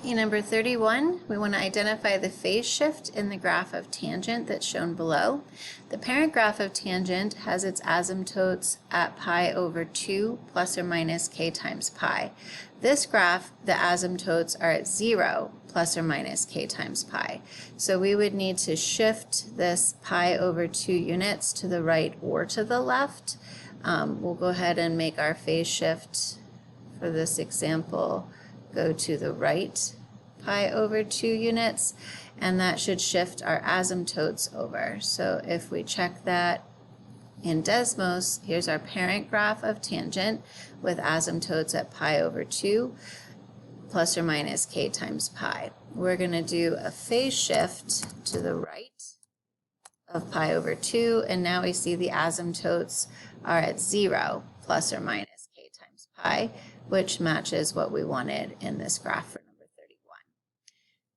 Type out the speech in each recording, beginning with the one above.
Number 31, we want to identify the phase shift in the graph of tangent that's shown below. The parent graph of tangent has its asymptotes at pi over 2 plus or minus k times pi. This graph, the asymptotes are at 0 plus or minus k times pi. So we would need to shift this pi over 2 units to the right or to the left. We'll go ahead and make our phase shift for this example go to the right pi over 2 units, and that should shift our asymptotes over. So if we check that in Desmos, here's our parent graph of tangent with asymptotes at pi over 2 plus or minus k times pi. We're going to do a phase shift to the right of pi over 2, and now we see the asymptotes are at 0 plus or minus k times pi, which matches what we wanted in this graph for number 31.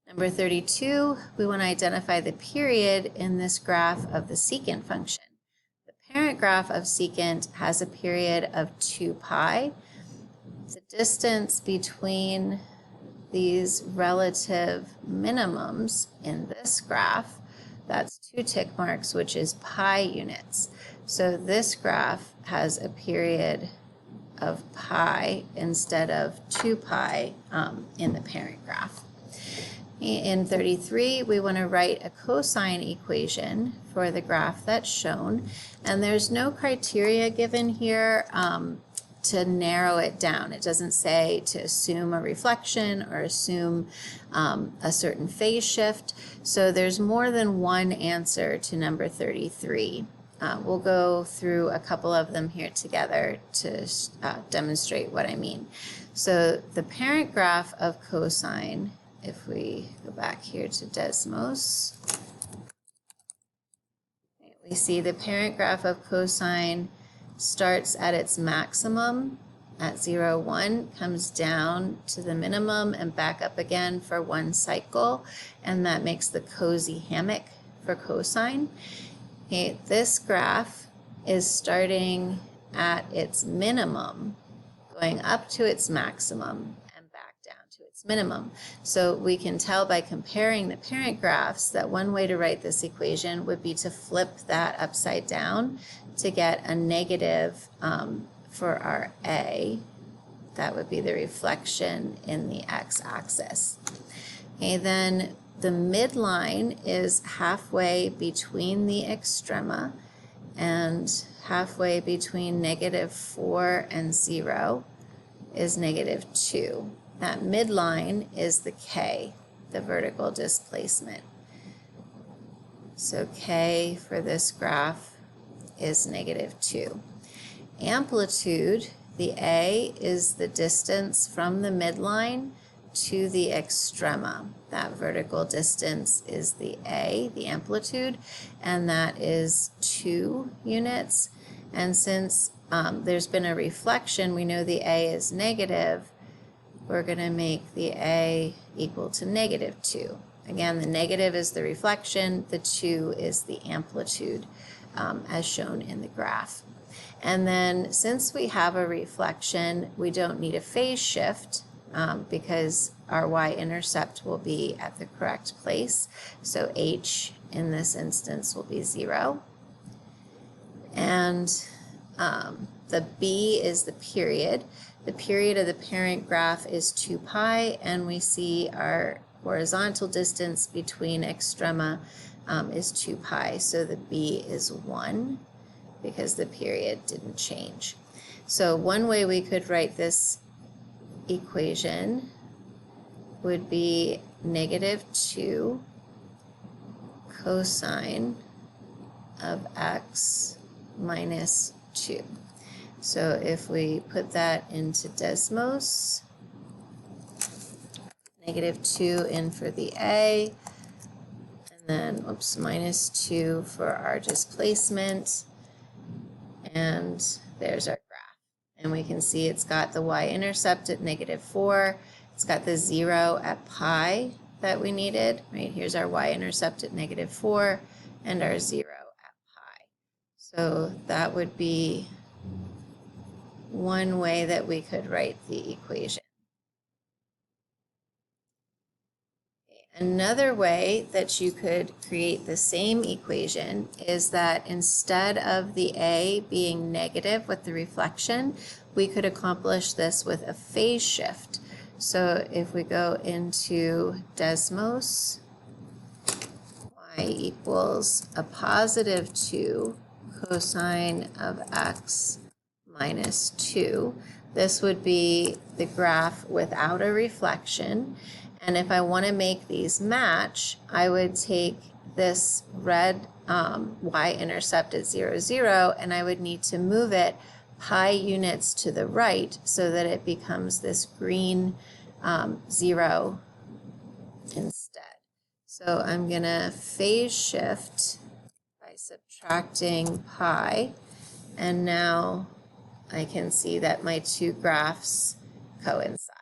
Number 32, we want to identify the period in this graph of the secant function. The parent graph of secant has a period of 2 pi. The distance between these relative minimums in this graph, that's 2 tick marks, which is pi units. So this graph has a period of pi instead of 2 pi in the parent graph. In 33, we want to write a cosine equation for the graph that's shown, and there's no criteria given here to narrow it down. It doesn't say to assume a reflection or assume a certain phase shift, so there's more than one answer to number 33. We'll go through a couple of them here together to demonstrate what I mean. So the parent graph of cosine, if we go back here to Desmos, we see the parent graph of cosine starts at its maximum at 0, 1, comes down to the minimum and back up again for one cycle, and that makes the cozy hammock for cosine. Okay, this graph is starting at its minimum, going up to its maximum, and back down to its minimum. So we can tell by comparing the parent graphs that one way to write this equation would be to flip that upside down to get a negative for our A. That would be the reflection in the x-axis. Okay, then the midline is halfway between the extrema and halfway between -4 and 0 is -2. That midline is the k, the vertical displacement. So k for this graph is -2. Amplitude, the A, is the distance from the midline to the extrema. That vertical distance is the A, the amplitude, and that is 2 units. And since there's been a reflection, we know the A is negative, we're going to make the A equal to -2. Again, the negative is the reflection, the 2 is the amplitude as shown in the graph. And then since we have a reflection, we don't need a phase shift because our y-intercept will be at the correct place. So h in this instance will be 0. And the b is the period. The period of the parent graph is 2 pi, and we see our horizontal distance between extrema is 2 pi. So the b is 1 because the period didn't change. So one way we could write this equation would be -2 cosine of x minus 2. So if we put that into Desmos, -2 in for the A, and then, -2 for our displacement, and there's our graph. And we can see it's got the y-intercept at -4, it's got the 0 at pi that we needed, right? Here's our y-intercept at -4 and our 0 at pi. So that would be one way that we could write the equation. Another way that you could create the same equation is that instead of the A being negative with the reflection, we could accomplish this with a phase shift. So if we go into Desmos, y equals a positive 2 cosine of x minus 2. This would be the graph without a reflection. And if I want to make these match, I would take this red y-intercept at 0, 0, and I would need to move it pi units to the right so that it becomes this green 0 instead. So I'm going to phase shift by subtracting pi, and now I can see that my two graphs coincide.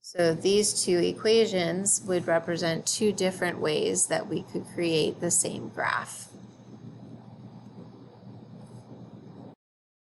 So these two equations would represent two different ways that we could create the same graph.